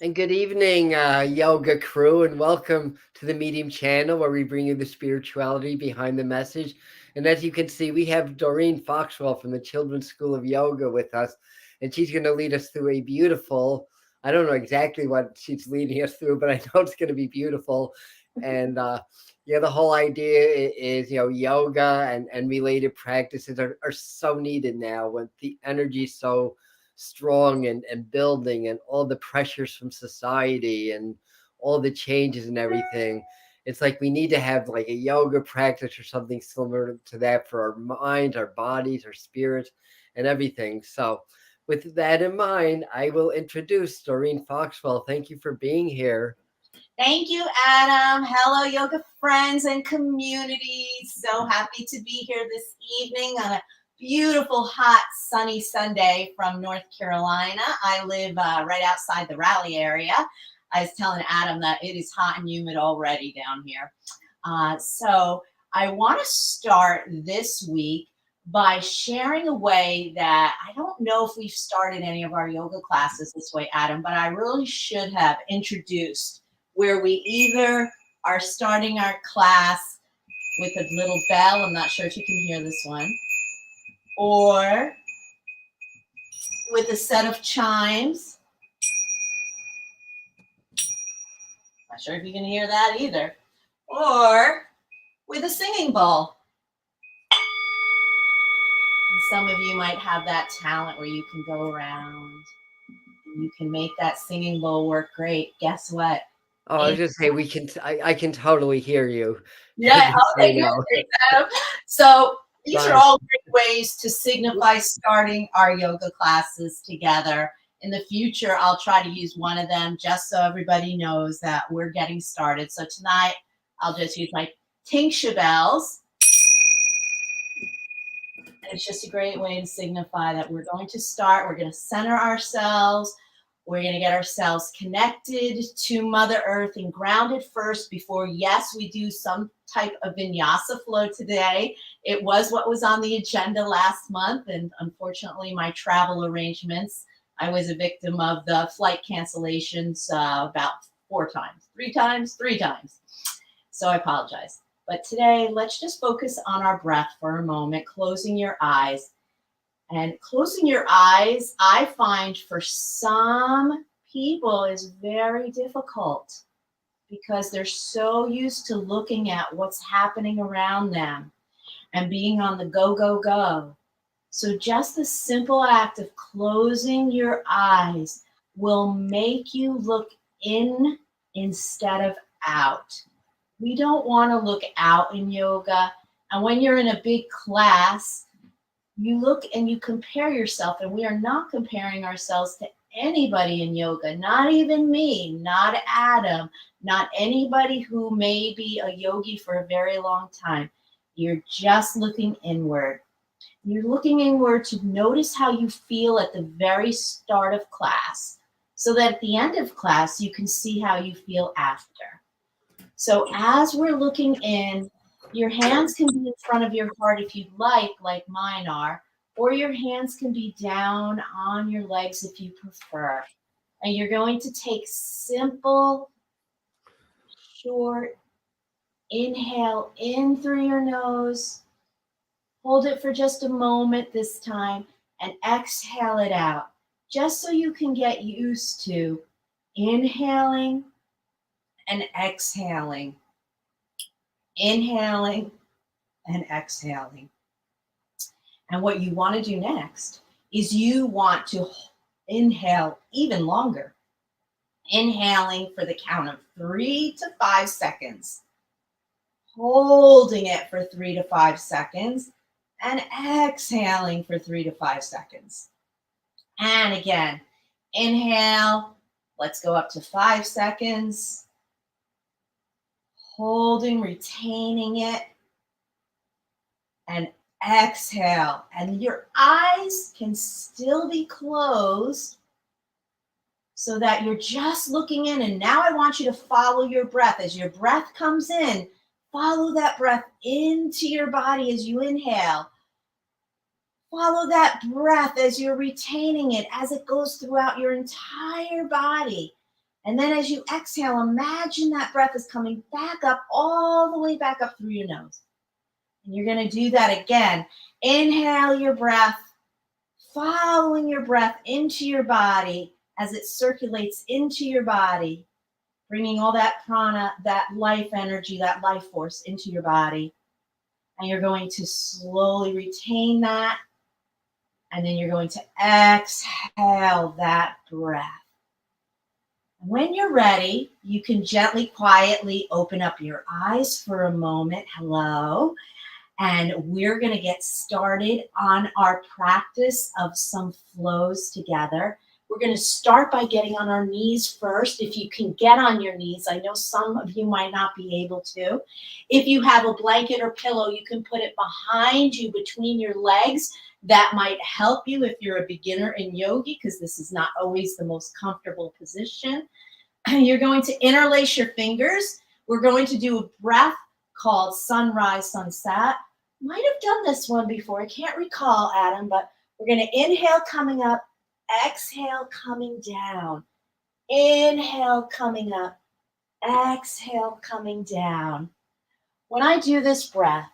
And good evening, yoga crew, and welcome to the Medium channel where we bring you the spirituality behind the message. And as you can see, we have Doreen Foxwell from the Children's School of Yoga with us, and she's going to lead us through a beautiful, I don't know exactly what she's leading us through, but I know it's going to be beautiful. And the whole idea is, yoga and related practices are so needed now when the energy is so strong and building and all the pressures from society and all the changes and everything. It's like we need to have like a yoga practice or something similar to that for our minds, our bodies, our spirits, and everything. So, with that in mind, I will introduce Doreen Foxwell. Thank you for being here. Thank you, Adam. Hello, yoga friends and community. So happy to be here this evening on a beautiful, hot, sunny Sunday from North Carolina. I live right outside the Raleigh area. I was telling Adam that it is hot and humid already down here. So I want to start this week by sharing a way that I don't know if we've started any of our yoga classes this way, Adam, but I really should have introduced where we either are starting our class with a little bell, I'm not sure if you can hear this one, or with a set of chimes. Not sure if you can hear that either. Or with a singing bowl. And some of you might have that talent where you can go around and you can make that singing bowl work great. Guess what? Oh, I was just say we can. I can totally hear you. Yeah, Just so okay, you know. good, Adam. So these are Fine. all great ways to signify starting our yoga classes together. In the future, I'll try to use one of them just so everybody knows that we're getting started. So tonight, I'll just use my tincture bells. It's just a great way to signify that we're going to start. We're going to center ourselves. We're going to get ourselves connected to Mother Earth and grounded first before, yes, we do some type of vinyasa flow today. It was what was on the agenda last month. And unfortunately, my travel arrangements, I was a victim of the flight cancellations about 3 times. So I apologize. But today, let's just focus on our breath for a moment, closing your eyes. And closing your eyes, I find for some people is very difficult because they're so used to looking at what's happening around them and being on the go, go, go. So just the simple act of closing your eyes will make you look in instead of out. We don't want to look out in yoga. And when you're in a big class, you look and you compare yourself, and we are not comparing ourselves to anybody in yoga, not even me, not Adam, not anybody who may be a yogi for a very long time. You're just looking inward. You're looking inward to notice how you feel at the very start of class, so that at the end of class, you can see how you feel after. So as we're looking in, your hands can be in front of your heart if you'd like mine are, or your hands can be down on your legs if you prefer. And you're going to take simple, short inhale in through your nose. Hold it for just a moment this time and exhale it out, just so you can get used to inhaling and exhaling. Inhaling and exhaling. And what you want to do next is you want to inhale even longer. Inhaling for the count of 3 to 5 seconds. Holding it for 3 to 5 seconds. And exhaling for 3 to 5 seconds. And again, inhale. Let's go up to 5 seconds. Holding, retaining it. And exhale, and your eyes can still be closed so that you're just looking in. And now I want you to follow your breath. As your breath comes in, follow that breath into your body as you inhale. Follow that breath as you're retaining it, as it goes throughout your entire body. And then as you exhale, imagine that breath is coming back up, all the way back up through your nose. And you're going to do that again. Inhale your breath, following your breath into your body as it circulates into your body, bringing all that prana, that life energy, that life force into your body. And you're going to slowly retain that. And then you're going to exhale that breath. When you're ready, you can gently, quietly open up your eyes for a moment. Hello. And we're going to get started on our practice of some flows together. We're going to start by getting on our knees first. If you can get on your knees, I know some of you might not be able to. If you have a blanket or pillow, you can put it behind you between your legs. That might help you if you're a beginner in yoga, because this is not always the most comfortable position. You're going to interlace your fingers. We're going to do a breath called sunrise, sunset. Might have done this one before. I can't recall, Adam, but we're going to inhale coming up, exhale coming down. Inhale coming up, exhale coming down. When I do this breath,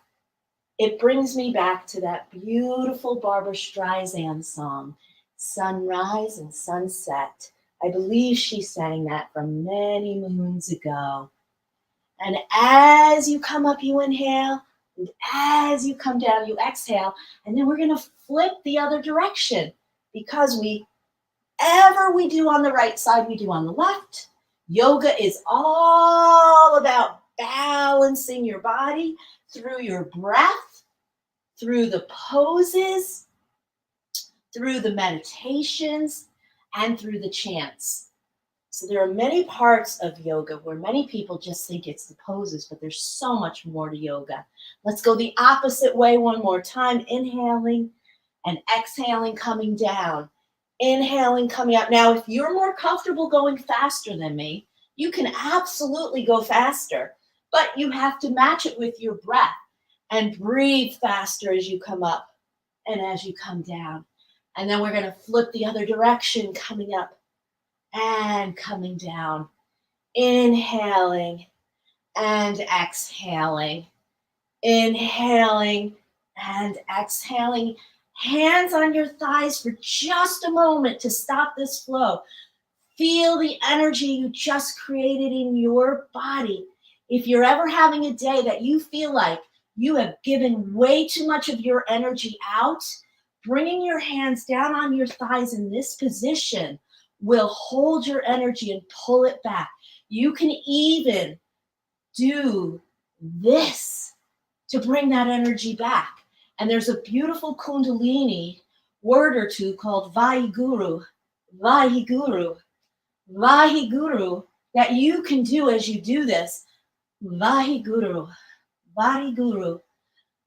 it brings me back to that beautiful Barbra Streisand song, Sunrise and Sunset. I believe she sang that from many moons ago. And as you come up, you inhale. And as you come down, you exhale. And then we're going to flip the other direction, because whatever we do on the right side, we do on the left. Yoga is all about balancing your body through your breath, through the poses, through the meditations, and through the chants. So there are many parts of yoga where many people just think it's the poses, but there's so much more to yoga. Let's go the opposite way one more time. Inhaling and exhaling, coming down. Inhaling, coming up. Now, if you're more comfortable going faster than me, you can absolutely go faster, but you have to match it with your breath and breathe faster as you come up and as you come down. And then we're going to flip the other direction, coming up and coming down. Inhaling and exhaling. Inhaling and exhaling. Hands on your thighs for just a moment to stop this flow. Feel the energy you just created in your body. If you're ever having a day that you feel like you have given way too much of your energy out, bringing your hands down on your thighs in this position will hold your energy and pull it back. You can even do this to bring that energy back. And there's a beautiful Kundalini word or two called Vaheguru, Vaheguru, Vaheguru, that you can do as you do this. Vaheguru, Vaheguru,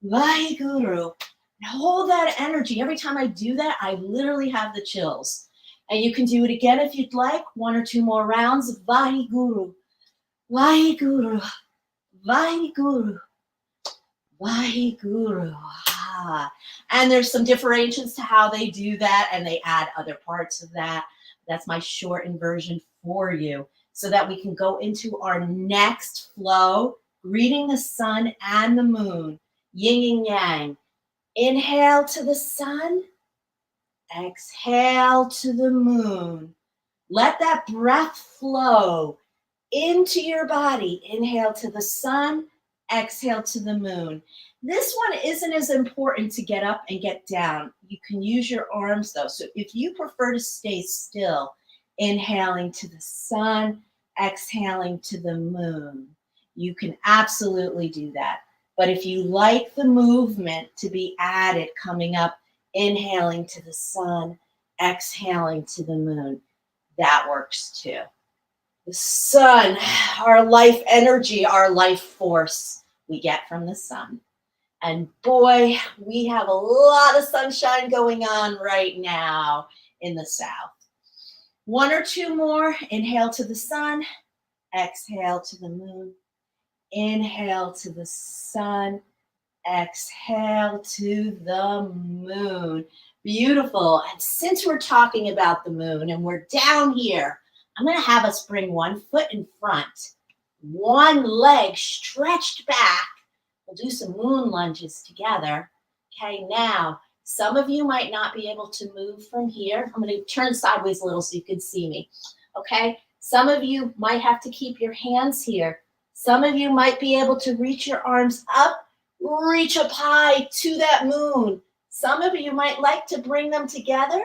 Vaheguru. And hold that energy. Every time I do that, I literally have the chills. And you can do it again if you'd like. 1 or 2 more rounds. Vaheguru, Vaheguru, Vaheguru, Vaheguru. And there's some differentiations to how they do that, and they add other parts of that. That's my shortened version for you, so that we can go into our next flow, greeting the sun and the moon, yin and yang. Inhale to the sun, exhale to the moon. Let that breath flow into your body. Inhale to the sun, exhale to the moon. This one isn't as important to get up and get down. You can use your arms though. So if you prefer to stay still, inhaling to the sun, exhaling to the moon, you can absolutely do that. But if you like the movement to be added, coming up, inhaling to the sun, exhaling to the moon, that works too. The sun, our life energy, our life force, we get from the sun. And boy, we have a lot of sunshine going on right now in the south. 1 or 2 more. Inhale to the sun, exhale to the moon. Inhale to the sun, exhale to the moon. Beautiful. And since we're talking about the moon and we're down here I'm going to have us bring one foot in front, one leg stretched back. We'll do some moon lunges together. Okay, now, some of you might not be able to move from here. I'm going to turn sideways a little so you can see me. Okay, some of you might have to keep your hands here. Some of you might be able to reach your arms up, reach up high to that moon. Some of you might like to bring them together,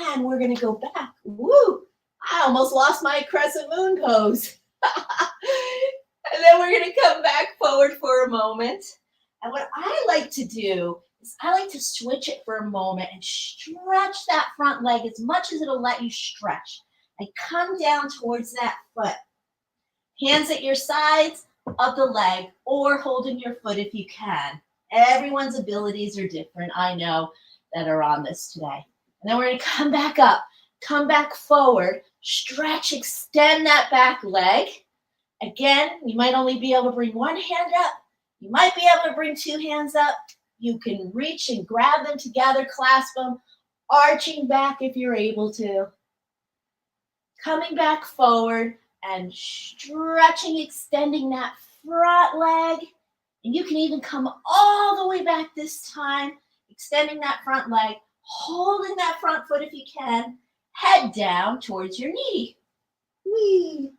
and we're going to go back. Woo! I almost lost my crescent moon pose. And then we're going to come back forward for a moment. And what I like to do is I like to switch it for a moment and stretch that front leg as much as it'll let you stretch. And come down towards that foot. Hands at your sides of the leg or holding your foot if you can. Everyone's abilities are different, I know, that are on this today. And then we're going to come back up, come back forward, stretch, extend that back leg. Again, you might only be able to bring one hand up. You might be able to bring two hands up. You can reach and grab them together, clasp them, arching back if you're able to. Coming back forward and stretching, extending that front leg. And you can even come all the way back this time, extending that front leg, holding that front foot if you can, head down towards your knee. Whee!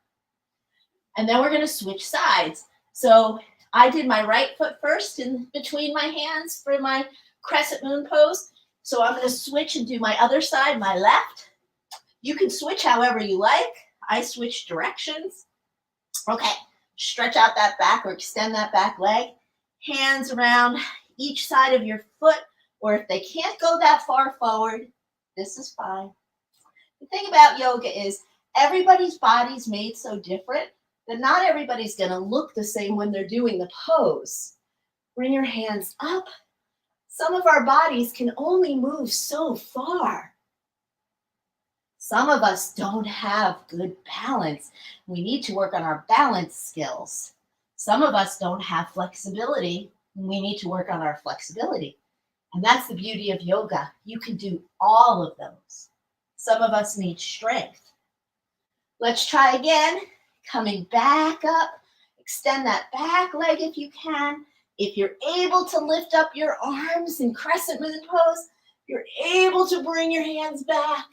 And then we're going to switch sides. So I did my right foot first in between my hands for my crescent moon pose. So I'm going to switch and do my other side, my left. You can switch however you like. I switch directions. Okay, stretch out that back or extend that back leg. Hands around each side of your foot, or if they can't go that far forward, this is fine. The thing about yoga is everybody's body's made so different that not everybody's going to look the same when they're doing the pose. Bring your hands up. Some of our bodies can only move so far. Some of us don't have good balance. We need to work on our balance skills. Some of us don't have flexibility. We need to work on our flexibility. And that's the beauty of yoga. You can do all of those. Some of us need strength. Let's try again. Coming back up. Extend that back leg if you can. If you're able to lift up your arms in crescent moon pose, you're able to bring your hands back.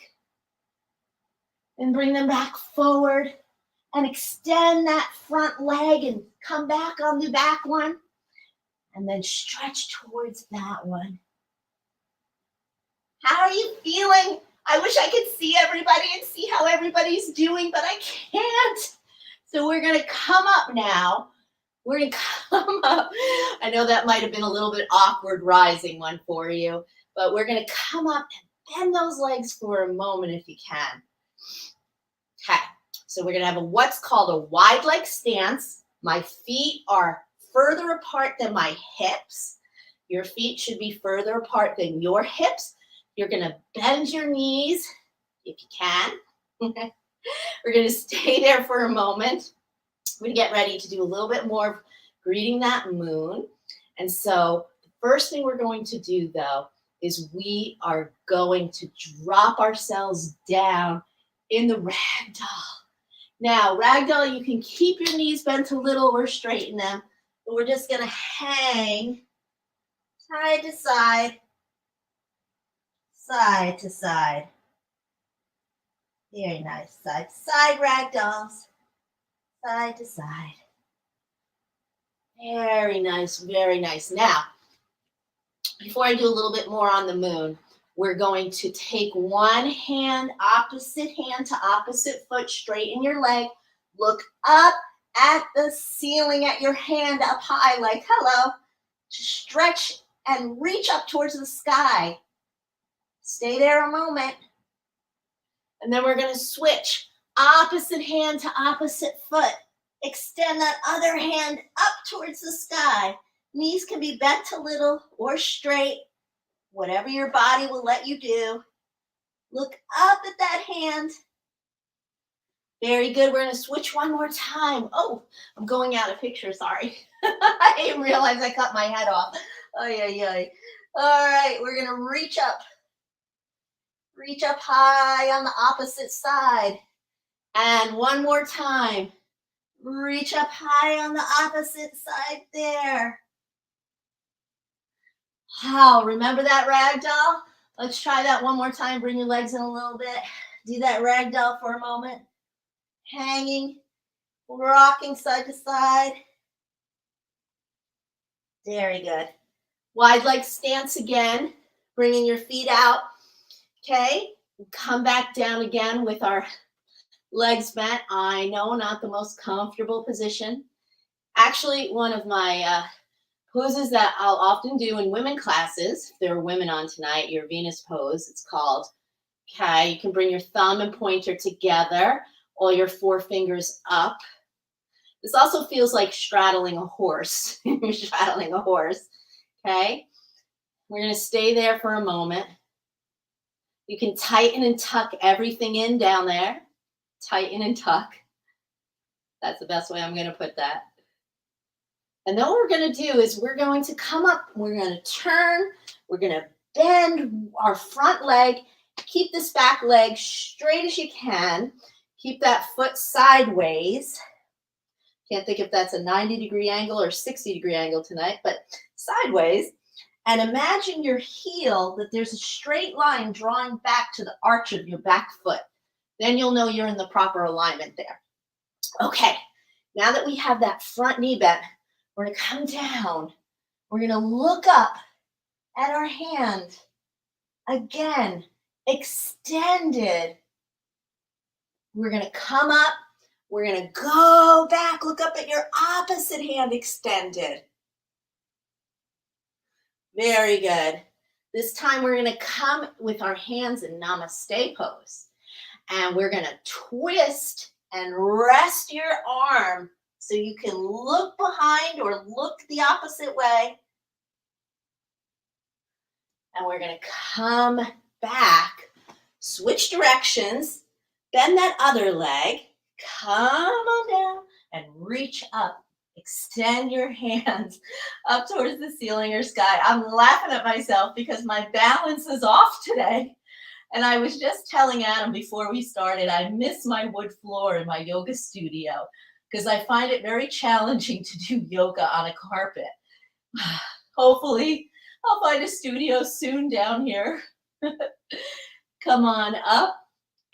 And bring them back forward and extend that front leg and come back on the back one and then stretch towards that one. How are you feeling? I wish I could see everybody and see how everybody's doing, but I can't. So we're going to come up now. We're going to come up. I know that might have been a little bit awkward rising one for you, but we're going to come up and bend those legs for a moment if you can. Okay, so we're going to have what's called a wide leg stance. My feet are further apart than my hips. Your feet should be further apart than your hips. You're going to bend your knees if you can. We're going to stay there for a moment. We're going to get ready to do a little bit more of greeting that moon. And so the first thing we're going to do, though, is we are going to drop ourselves down in the ragdoll. Now, ragdoll, you can keep your knees bent a little or straighten them, but we're just going to hang side to side, side to side. Very nice. Side to side ragdolls, side to side. Very nice, very nice. Now, before I do a little bit more on the moon, we're going to take one hand, opposite hand to opposite foot, straighten your leg, look up at the ceiling at your hand up high like hello. Stretch and reach up towards the sky. Stay there a moment. And then we're going to switch opposite hand to opposite foot. Extend that other hand up towards the sky. Knees can be bent a little or straight. Whatever your body will let you do. Look up at that hand. Very good. We're going to switch one more time. Oh, I'm going out of picture. Sorry. I didn't realize I cut my head off. Oh, yeah. All right. We're going to reach up. Reach up high on the opposite side. And one more time. Reach up high on the opposite side there. Wow, remember that ragdoll? Let's try that one more time. Bring your legs in a little bit. Do that ragdoll for a moment. Hanging, rocking side to side. Very good. Wide leg stance again. Bringing your feet out. Okay. Come back down again with our legs bent. I know, not the most comfortable position. Actually, one of my poses that I'll often do in women classes, if there are women on tonight, your Venus pose, it's called. Okay, you can bring your thumb and pointer together, all your four fingers up. This also feels like straddling a horse. You're straddling a horse. Okay, we're going to stay there for a moment. You can tighten and tuck everything in down there. Tighten and tuck. That's the best way I'm going to put that. And then what we're going to do is we're going to come up, we're going to turn, we're going to bend our front leg, keep this back leg straight as you can, keep that foot sideways. Can't think if that's a 90-degree angle or 60-degree angle tonight, but sideways. And imagine your heel, that there's a straight line drawing back to the arch of your back foot. Then you'll know you're in the proper alignment there. Okay, now that we have that front knee bent, we're going to come down. We're going to look up at our hand. Again, extended. We're going to come up. We're going to go back. Look up at your opposite hand extended. Very good. This time we're going to come with our hands in Namaste pose. And we're going to twist and rest your arm so you can look behind or look the opposite way. And we're going to come back, switch directions, bend that other leg, come on down and reach up. Extend your hands up towards the ceiling or sky. I'm laughing at myself because my balance is off today. And I was just telling Adam before we started, I miss my wood floor in my yoga studio because I find it very challenging to do yoga on a carpet. Hopefully, I'll find a studio soon down here. Come on up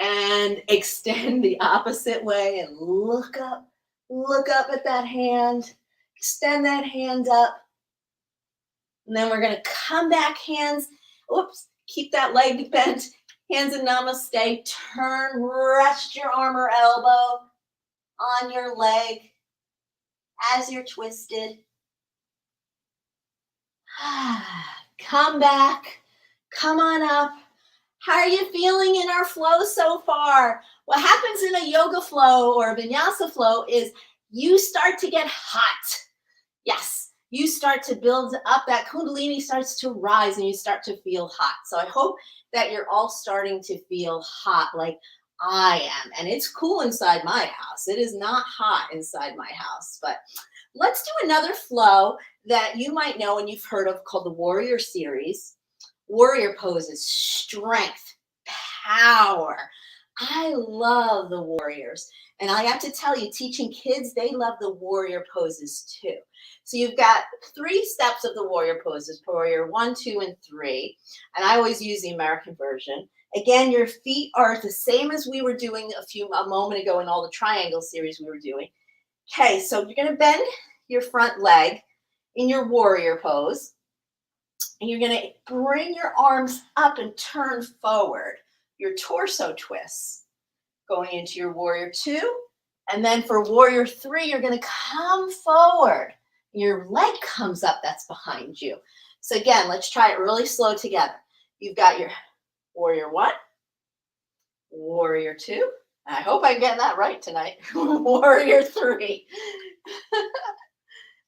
and extend the opposite way and look up at that hand. Extend that hand up. And then we're going to come back, hands. Oops, keep that leg bent. Hands in Namaste. Turn, rest your arm or elbow on your leg as you're twisted. Come back. Come on up. How are you feeling in our flow so far? What happens in a yoga flow or a vinyasa flow is you start to get hot. Yes, you start to build up, that kundalini starts to rise and you start to feel hot. So I hope that you're all starting to feel hot like I am. And it's cool inside my house. It is not hot inside my house. But let's do another flow that you might know and you've heard of called the Warrior Series. Warrior poses, strength, power. I love the warriors. And I have to tell you, teaching kids, they love the warrior poses too. So you've got 3 steps of the warrior poses, warrior 1, 2, and 3. And I always use the American version. Again, your feet are the same as we were doing a moment ago in all the triangle series we were doing. Okay, so you're going to bend your front leg in your warrior pose. And you're going to bring your arms up and turn forward. Your torso twists. Going into your warrior 2. And then for warrior 3, you're going to come forward. Your leg comes up, that's behind you. So again, let's try it really slow together. You've got your warrior 1, warrior 2. I hope I'm getting that right tonight. Warrior 3.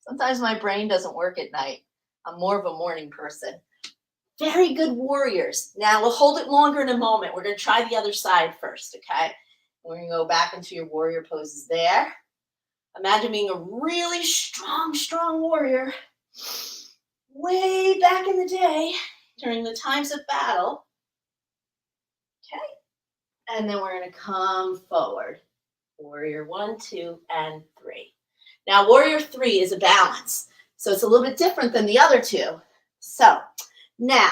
Sometimes my brain doesn't work at night. I'm more of a morning person. Very good warriors. Now we'll hold it longer in a moment. We're going to try the other side first, okay? We're going to go back into your warrior poses there. Imagine being a really strong warrior way back in the day during the times of battle. Okay? And then we're going to come forward. Warrior 1, 2, and 3. Now, Warrior 3 is a balance. So it's a little bit different than the other two. So now,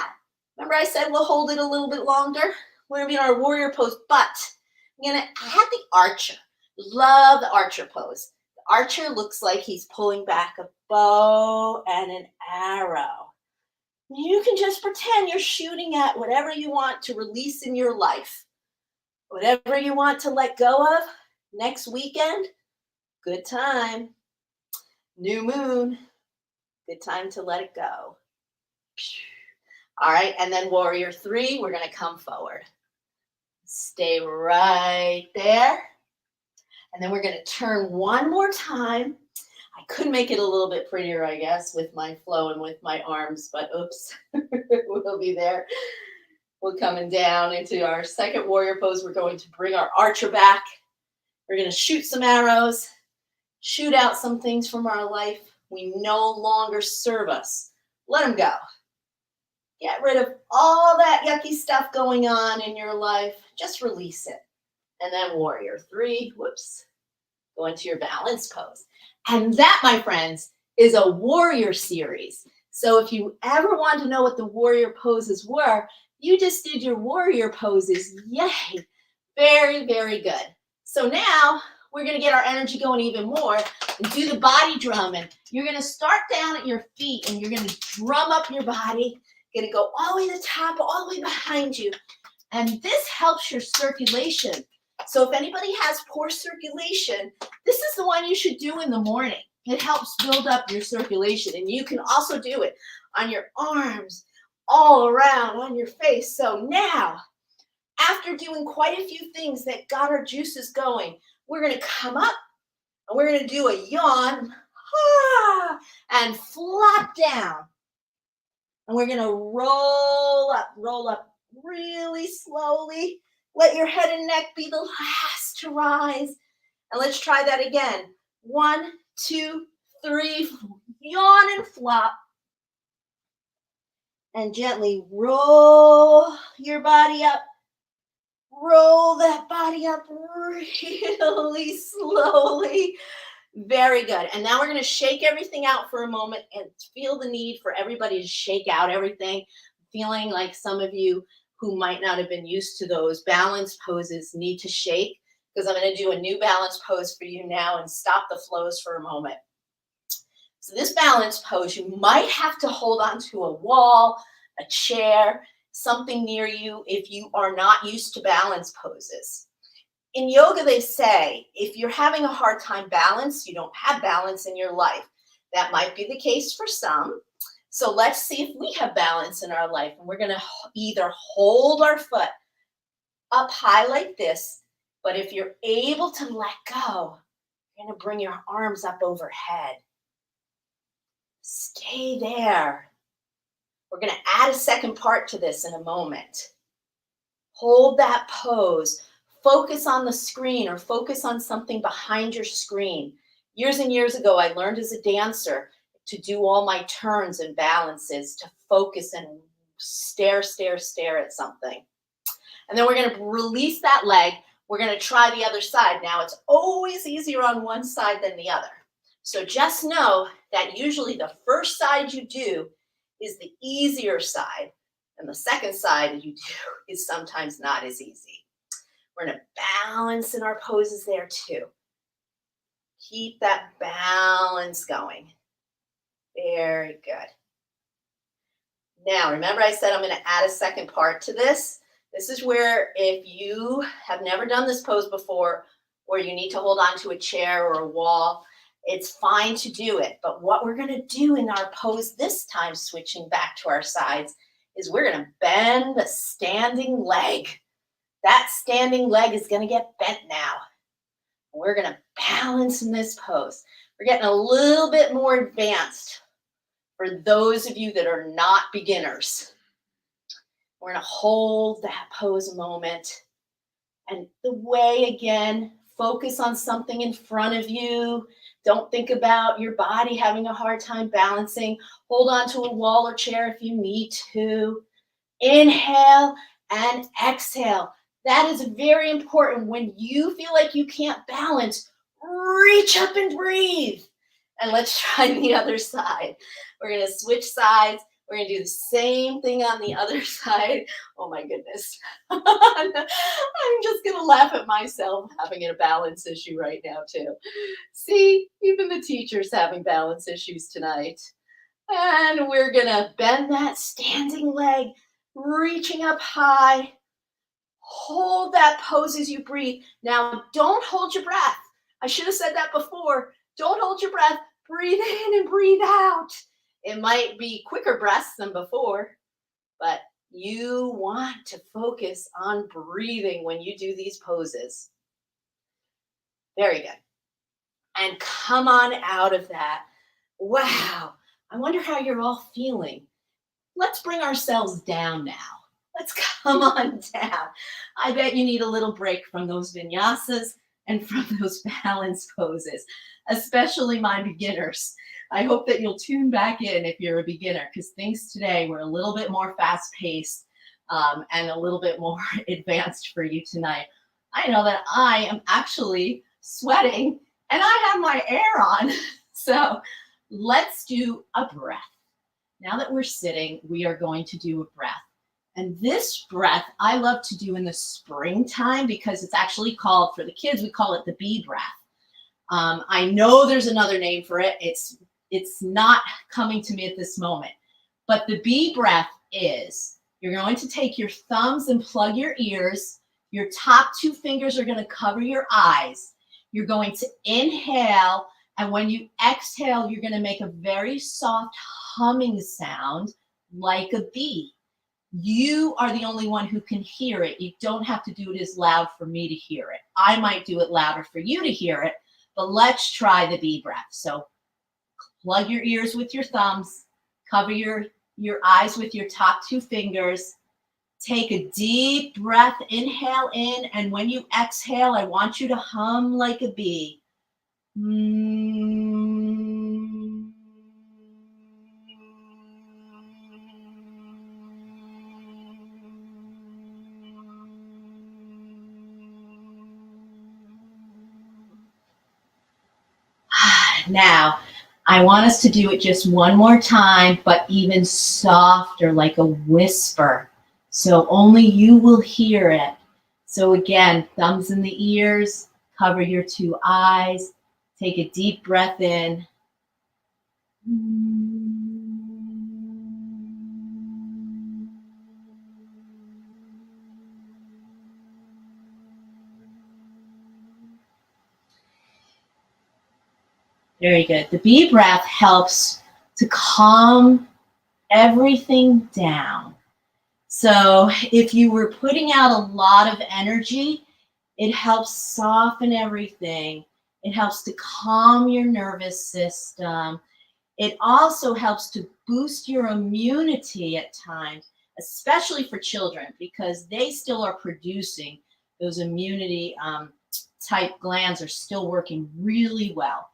remember I said we'll hold it a little bit longer? We're going to be in our Warrior pose, but I'm going to add the archer. Love the archer pose. The archer looks like he's pulling back a bow and an arrow. You can just pretend you're shooting at whatever you want to release in your life. Whatever you want to let go of next weekend, good time. New moon, good time to let it go. All right, and then Warrior 3, we're going to come forward. Stay right there. And then we're going to turn one more time. I could make it a little bit prettier, I guess, with my flow and with my arms, but oops, we'll be there. We're coming down into our second warrior pose. We're going to bring our archer back. We're going to shoot some arrows, shoot out some things from our life we no longer serve us. Let them go. Get rid of all that yucky stuff going on in your life. Just release it. And then warrior 3, whoops, go into your balance pose. And that, my friends, is a warrior series. So if you ever want to know what the warrior poses were, you just did your warrior poses. Yay. Very, very good. So now we're going to get our energy going even more and do the body drum. And you're going to start down at your feet and you're going to drum up your body. Going to go all the way to the top, all the way behind you. And this helps your circulation. So if anybody has poor circulation, this is the one you should do in the morning. It helps build up your circulation. And you can also do it on your arms, all around, on your face. So now, after doing quite a few things that got our juices going, we're going to come up and we're going to do a yawn and flop down. And we're going to roll up really slowly. Let your head and neck be the last to rise. And let's try that again. 1, 2, 3, yawn and flop. And gently roll your body up. Roll that body up really slowly. Very good. And now we're going to shake everything out for a moment and feel the need for everybody to shake out everything. Feeling like some of you who might not have been used to those balance poses need to shake, because I'm going to do a new balance pose for you now and stop the flows for a moment. So this balance pose, you might have to hold onto a wall, a chair, something near you if you are not used to balance poses. In yoga, they say, if you're having a hard time balance, you don't have balance in your life. That might be the case for some. So let's see if we have balance in our life. And we're going to either hold our foot up high like this, but if you're able to let go, you're going to bring your arms up overhead. Stay there. We're going to add a second part to this in a moment. Hold that pose. Focus on the screen or focus on something behind your screen. Years and years ago, I learned as a dancer to do all my turns and balances, to focus and stare at something. And then we're going to release that leg. We're going to try the other side. Now, it's always easier on one side than the other. So just know that usually the first side you do is the easier side, and the second side you do is sometimes not as easy. We're going to balance in our poses there too. Keep that balance going. Very good. Now, remember I said I'm going to add a second part to this. This is where if you have never done this pose before, or you need to hold on to a chair or a wall, it's fine to do it. But what we're going to do in our pose this time, switching back to our sides, is we're going to bend the standing leg. That standing leg is going to get bent now. We're going to balance in this pose. We're getting a little bit more advanced for those of you that are not beginners. We're going to hold that pose a moment. And the way, again, focus on something in front of you. Don't think about your body having a hard time balancing. Hold on to a wall or chair if you need to. Inhale and exhale. That is very important. When you feel like you can't balance, reach up and breathe. And let's try the other side. We're going to switch sides. We're going to do the same thing on the other side. Oh my goodness. I'm just going to laugh at myself having a balance issue right now too. See, even the teacher's having balance issues tonight. And we're going to bend that standing leg, reaching up high. Hold that pose as you breathe. Now, don't hold your breath. I should have said that before. Don't hold your breath. Breathe in and breathe out. It might be quicker breaths than before, but you want to focus on breathing when you do these poses. Very good. And come on out of that. Wow. I wonder how you're all feeling. Let's bring ourselves down now. Let's come on down. I bet you need a little break from those vinyasas and from those balance poses, especially my beginners. I hope that you'll tune back in if you're a beginner, because things today were a little bit more fast-paced and a little bit more advanced for you tonight. I know that I am actually sweating and I have my air on. So let's do a breath. Now that we're sitting, we are going to do a breath. And this breath, I love to do in the springtime because it's actually called, for the kids, we call it the bee breath. I know there's another name for it. It's not coming to me at this moment. But the bee breath is, you're going to take your thumbs and plug your ears. Your top two fingers are going to cover your eyes. You're going to inhale. And when you exhale, you're going to make a very soft humming sound like a bee. You are the only one who can hear it. You don't have to do it as loud for me to hear it. I might do it louder for you to hear it, but let's try the bee breath. So plug your ears with your thumbs, cover your eyes with your top two fingers. Take a deep breath, inhale in, and when you exhale, I want you to hum like a bee. Now, I want us to do it just one more time, but even softer, like a whisper. So only you will hear it. So again, thumbs in the ears, cover your two eyes, take a deep breath in. Very good. The bee breath helps to calm everything down. So if you were putting out a lot of energy, it helps soften everything. It helps to calm your nervous system. It also helps to boost your immunity at times, especially for children, because they still are producing those immunity type glands are still working really well.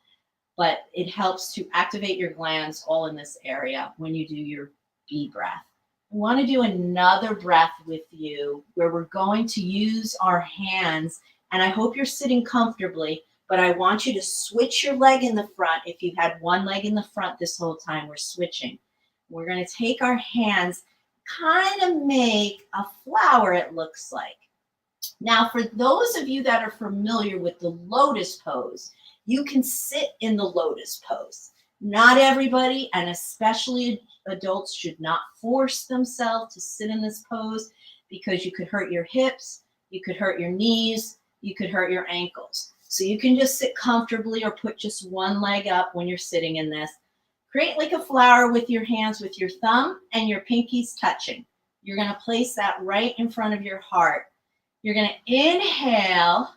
But it helps to activate your glands all in this area when you do your bee breath. I want to do another breath with you where we're going to use our hands, and I hope you're sitting comfortably, but I want you to switch your leg in the front. If you had one leg in the front this whole time, we're switching. We're going to take our hands, kind of make a flower, it looks like. Now, for those of you that are familiar with the Lotus Pose, you can sit in the Lotus Pose. Not everybody, and especially adults, should not force themselves to sit in this pose because you could hurt your hips, you could hurt your knees, you could hurt your ankles. So you can just sit comfortably or put just one leg up when you're sitting in this. Create like a flower with your hands, with your thumb and your pinkies touching. You're going to place that right in front of your heart. You're going to inhale,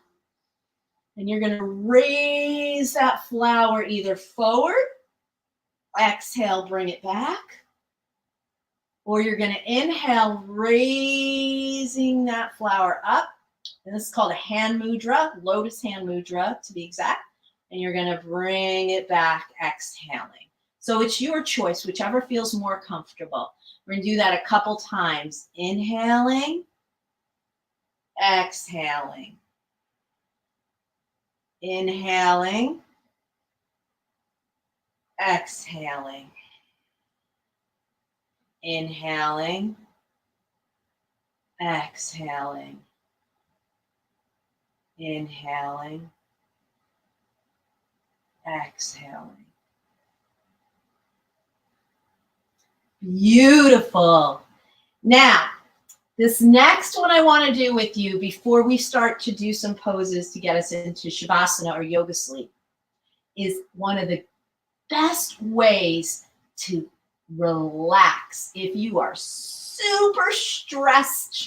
and you're going to raise that flower either forward, exhale, bring it back, or you're going to inhale, raising that flower up. And this is called a hand mudra, lotus hand mudra to be exact. And you're going to bring it back, exhaling. So it's your choice, whichever feels more comfortable. We're going to do that a couple times. Inhaling, exhaling, inhaling, exhaling, inhaling, exhaling, inhaling, exhaling. Beautiful. Now, this next one I want to do with you before we start to do some poses to get us into Shavasana or yoga sleep is one of the best ways to relax if you are super stressed.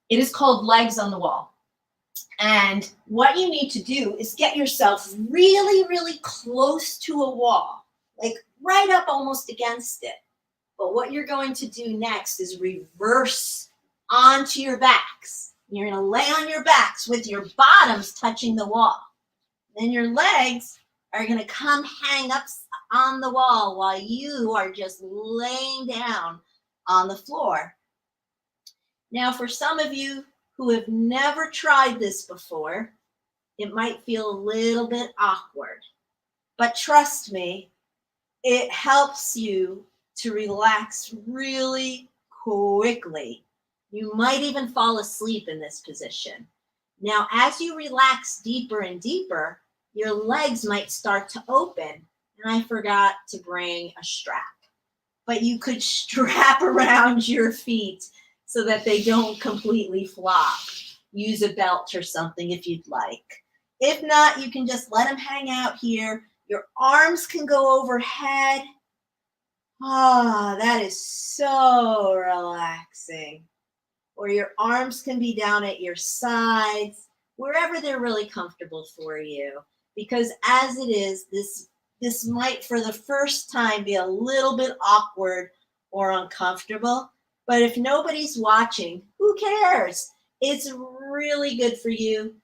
It is called legs on the wall. And what you need to do is get yourself really, really close to a wall, like right up almost against it. But what you're going to do next is reverse onto your backs. You're going to lay on your backs with your bottoms touching the wall. Then your legs are going to come hang up on the wall while you are just laying down on the floor. Now, for some of you who have never tried this before, it might feel a little bit awkward. But trust me, it helps you to relax really quickly. You might even fall asleep in this position. Now, as you relax deeper and deeper, your legs might start to open. And I forgot to bring a strap. But you could strap around your feet so that they don't completely flop. Use a belt or something if you'd like. If not, you can just let them hang out here. Your arms can go overhead. Ah, that is so relaxing. Or your arms can be down at your sides, wherever they're really comfortable for you. Because as it is, this might for the first time be a little bit awkward or uncomfortable. But if nobody's watching, who cares? It's really good for you.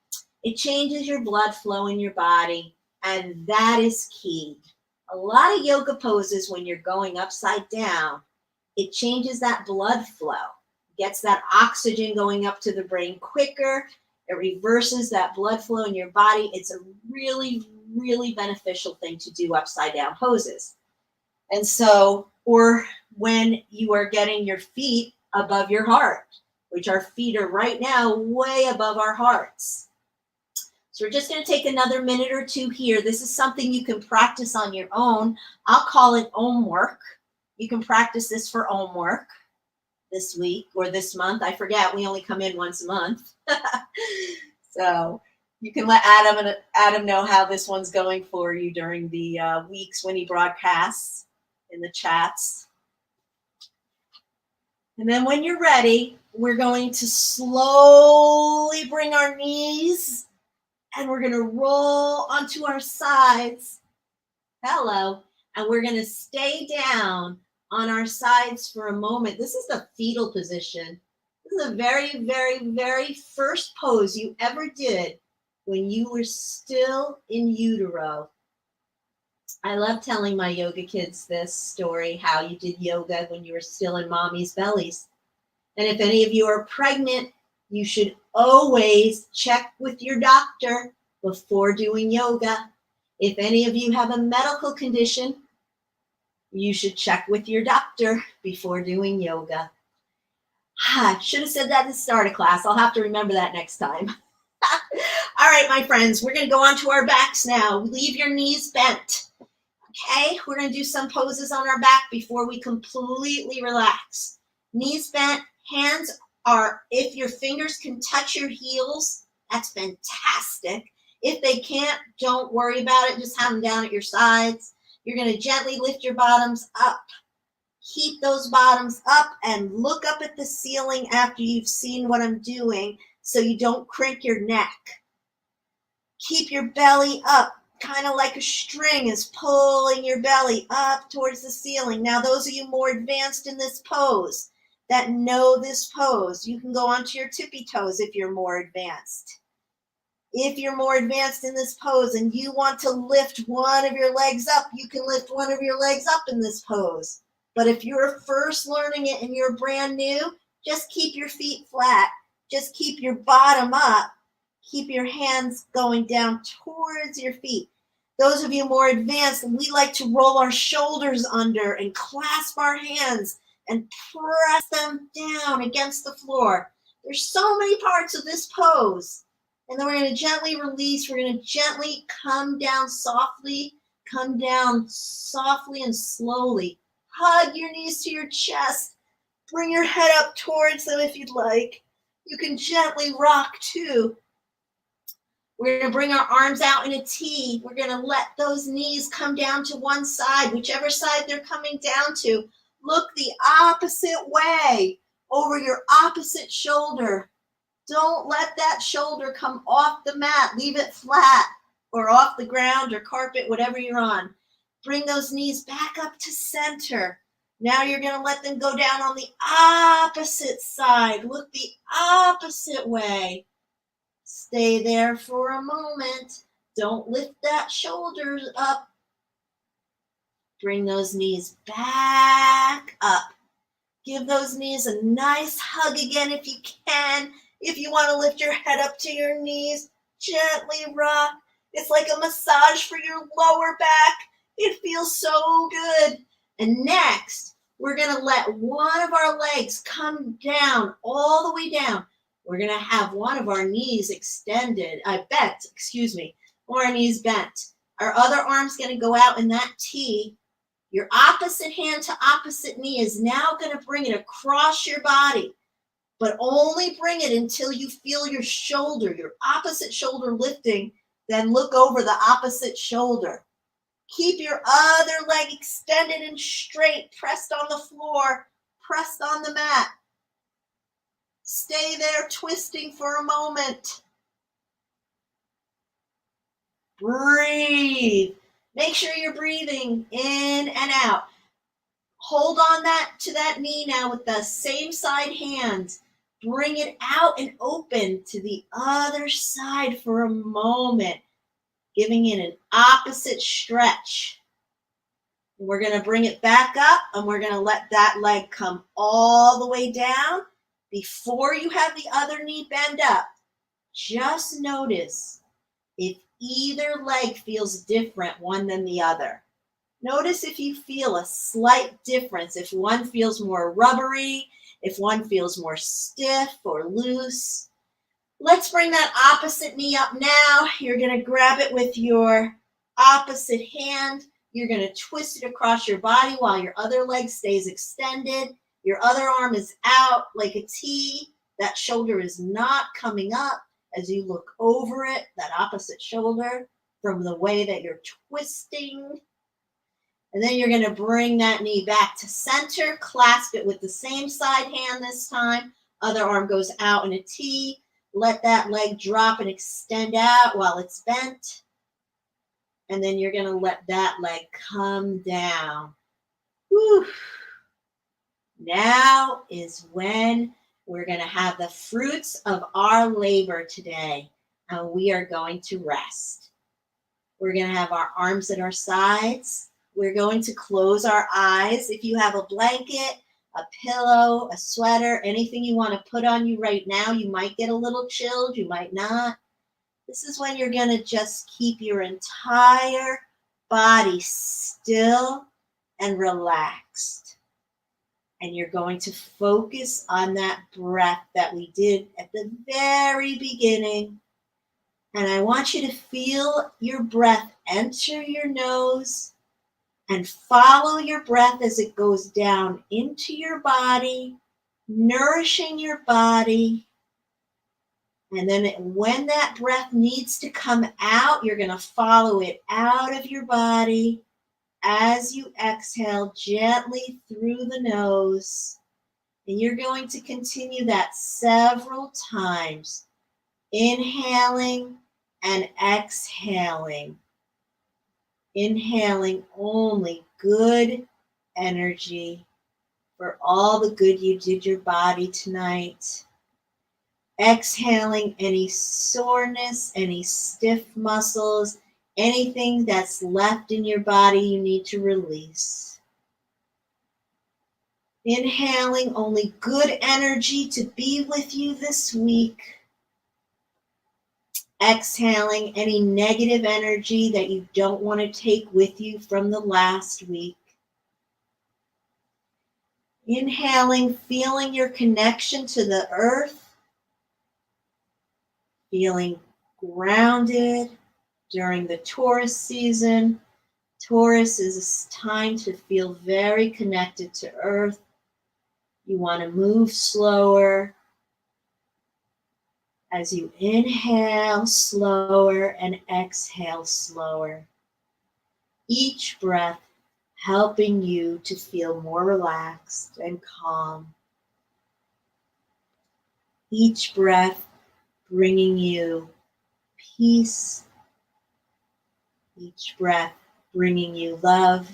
It changes your blood flow in your body, and that is key. A lot of yoga poses, when you're going upside down, it changes that blood flow, gets that oxygen going up to the brain quicker. It reverses that blood flow in your body. It's a really, really beneficial thing to do upside down poses. And so, or when you are getting your feet above your heart, which our feet are right now way above our hearts. So we're just going to take another minute or two here. This is something you can practice on your own. I'll call it Om work. You can practice this for Om work this week or this month. I forget. We only come in once a month. So you can let Adam know how this one's going for you during the weeks when he broadcasts in the chats. And then when you're ready, we're going to slowly bring our knees and we're going to roll onto our sides. Hello. And we're going to stay down on our sides for a moment. This is the fetal position. This is the very, very, very first pose you ever did when you were still in utero. I love telling my yoga kids this story, how you did yoga when you were still in mommy's bellies. And if any of you are pregnant, you should always check with your doctor before doing yoga. If any of you have a medical condition, you should check with your doctor before doing yoga. I should have said that at the start of class. I'll have to remember that next time. All right, my friends, we're going to go onto our backs now. Leave your knees bent. Okay, we're going to do some poses on our back before we completely relax. Knees bent, hands are, if your fingers can touch your heels, that's fantastic. If they can't, don't worry about it. Just have them down at your sides. You're going to gently lift your bottoms up. Keep those bottoms up and look up at the ceiling after you've seen what I'm doing so you don't crank your neck. Keep your belly up, kind of like a string is pulling your belly up towards the ceiling. Now, those of you more advanced in this pose that know this pose, you can go onto your tippy toes if you're more advanced. If you're more advanced in this pose and you want to lift one of your legs up, you can lift one of your legs up in this pose. But if you're first learning it and you're brand new, just keep your feet flat Just keep your bottom up. Keep your hands going down towards your feet. Those of you more advanced, we like to roll our shoulders under and clasp our hands and press them down against the floor. There's so many parts of this pose. And then we're going to gently release. We're going to gently come down softly and slowly. Hug your knees to your chest. Bring your head up towards them if you'd like. You can gently rock too. We're going to bring our arms out in a T. We're going to let those knees come down to one side, whichever side they're coming down to. Look the opposite way, over your opposite shoulder. Don't let that shoulder come off the mat. Leave it flat or off the ground or carpet, whatever you're on. Bring those knees back up to center. Now you're going to let them go down on the opposite side. Look the opposite way. Stay there for a moment. Don't lift that shoulder up. Bring those knees back up. Give those knees a nice hug again if you can. If you want to lift your head up to your knees, gently rock. It's like a massage for your lower back. It feels so good. And next, we're going to let one of our legs come down, all the way down. We're going to have one of our knees extended, or our knees bent. Our other arm's going to go out in that T. Your opposite hand to opposite knee is now going to bring it across your body, but only bring it until you feel your shoulder, your opposite shoulder lifting, then look over the opposite shoulder. Keep your other leg extended and straight, pressed on the floor, pressed on the mat. Stay there twisting for a moment. Breathe. Make sure you're breathing in and out. Hold on to that knee now with the same side hands. Bring it out and open to the other side for a moment, giving it an opposite stretch. We're going to bring it back up, and we're going to let that leg come all the way down. Before you have the other knee bend up, just notice if either leg feels different one than the other. Notice if you feel a slight difference, if one feels more rubbery, if one feels more stiff or loose. Let's bring that opposite knee up now. You're going to grab it with your opposite hand. You're going to twist it across your body while your other leg stays extended. Your other arm is out like a T. That shoulder is not coming up as you look over it, that opposite shoulder, from the way that you're twisting. And then you're going to bring that knee back to center. Clasp it with the same side hand this time. Other arm goes out in a T. Let that leg drop and extend out while it's bent. And then you're going to let that leg come down. Whew. Now is when we're going to have the fruits of our labor today, and we are going to rest. We're going to have our arms at our sides. We're going to close our eyes. If you have a blanket, a pillow, a sweater, anything you want to put on you right now, you might get a little chilled, you might not. This is when you're going to just keep your entire body still and relaxed. And you're going to focus on that breath that we did at the very beginning. And I want you to feel your breath enter your nose and follow your breath as it goes down into your body, nourishing your body. And then when that breath needs to come out, you're going to follow it out of your body as you exhale gently through the nose. And you're going to continue that several times, inhaling and exhaling. Inhaling only good energy for all the good you did your body tonight. Exhaling any soreness, any stiff muscles, anything that's left in your body you need to release. Inhaling only good energy to be with you this week. Exhaling any negative energy that you don't want to take with you from the last week. Inhaling, feeling your connection to the earth, feeling grounded during the Taurus season. Taurus is a time to feel very connected to earth. You want to move slower. As you inhale slower and exhale slower. Each breath helping you to feel more relaxed and calm. Each breath bringing you peace. Each breath bringing you love.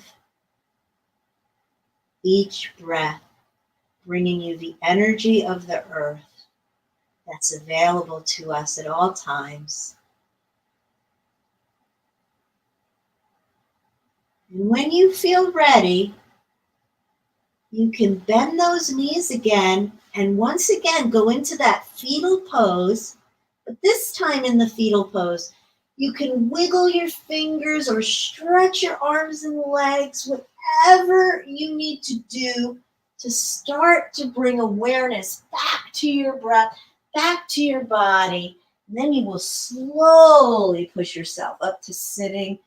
Each breath bringing you the energy of the earth that's available to us at all times. And when you feel ready, you can bend those knees again and once again go into that fetal pose. But this time in the fetal pose, you can wiggle your fingers or stretch your arms and legs, whatever you need to do to start to bring awareness back to your breath, back to your body. And then you will slowly push yourself up to sitting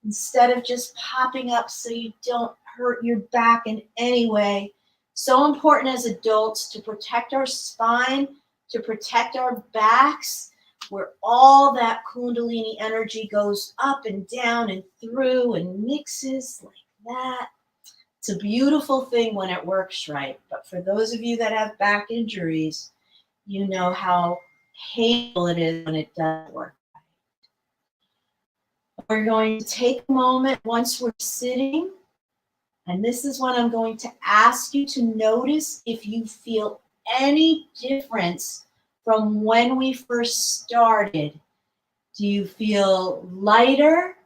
instead of just popping up so you don't hurt your back in any way. So important as adults to protect our spine, to protect our backs, where all that Kundalini energy goes up and down and through and mixes like that. It's a beautiful thing when it works right. But for those of you that have back injuries, you know how painful it is when it doesn't work. We're going to take a moment once we're sitting, and this is when I'm going to ask you to notice if you feel any difference from when we first started. Do you feel lighter?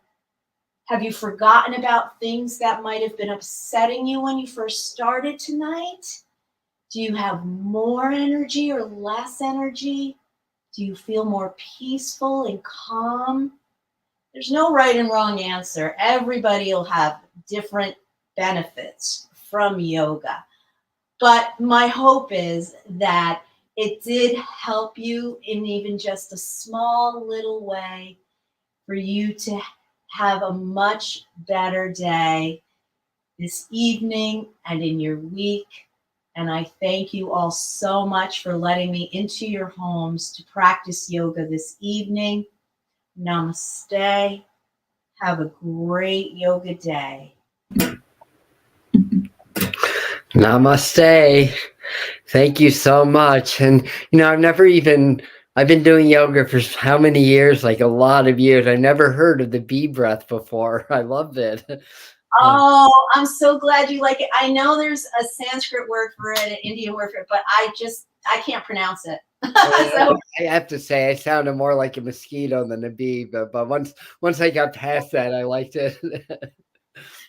Have you forgotten about things that might have been upsetting you when you first started tonight? Do you have more energy or less energy? Do you feel more peaceful and calm? There's no right and wrong answer. Everybody will have different benefits from yoga. But my hope is that it did help you in even just a small little way for you to have a much better day this evening and in your week. And I thank you all so much for letting me into your homes to practice yoga this evening. Namaste. Have a great yoga day. Namaste. Thank you so much. And, I've been doing yoga for how many years? Like a lot of years. I never heard of the bee breath before. I loved it. Oh, I'm so glad you like it. I know there's a Sanskrit word for it, an Indian word for it, but I can't pronounce it. So, I have to say, I sounded more like a mosquito than a bee, but once I got past that, I liked it.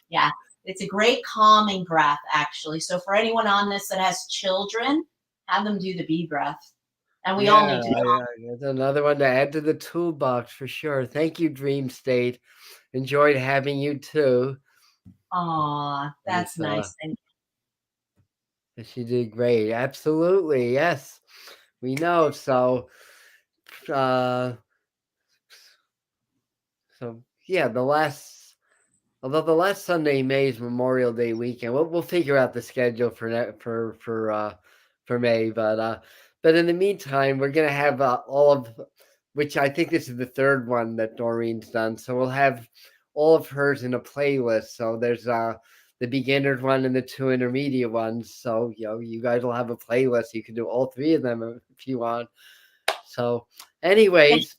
Yeah, it's a great calming breath, actually. So for anyone on this that has children, have them do the bee breath. And we all need to know. It's another one to add to the toolbox for sure. Thank you, Dream State. Enjoyed having you too. Aw, that's nice. Thank you. She did great. Absolutely. Yes. We know. So yeah, the last Sunday in May is Memorial Day weekend. We'll figure out the schedule for May, but in the meantime, we're gonna have all of, which I think this is the third one that Doreen's done. So we'll have all of hers in a playlist. So there's the beginner one and the two intermediate ones. So you guys will have a playlist. You can do all three of them if you want. So, anyways,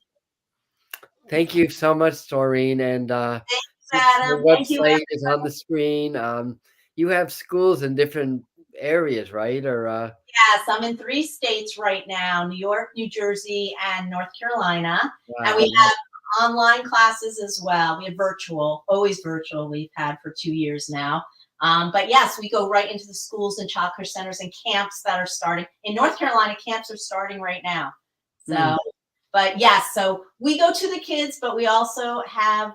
thank you so much, Doreen, and Thanks, Adam. the Thank you, website is on the screen. You have schools in different areas, right? Or yes, I'm in 3 states right now: New York, New Jersey, and North Carolina. Wow. And we have online classes as well. We have virtual, always virtual. We've had for 2 years now. But yes, we go right into the schools and childcare centers and camps that are starting. In North Carolina, camps are starting right now. So, but yes, so we go to the kids, but we also have,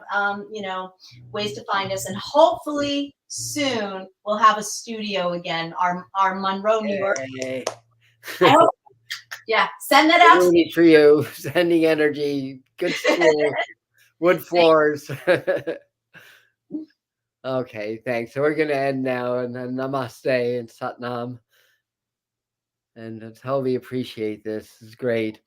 ways to find us. And hopefully soon we'll have a studio again, our Monroe, New York. I hope, yeah, send that out. Rooting for you, sending energy, good school, wood floors. Okay, thanks. So we're going to end now, and then namaste and satnam. And I totally appreciate this. It's great.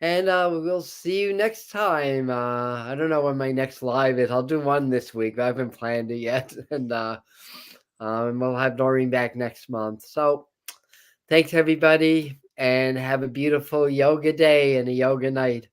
And we'll see you next time. I don't know when my next live is. I'll do one this week. I haven't planned it yet. And we'll have Doreen back next month. So thanks, everybody. And have a beautiful yoga day and a yoga night.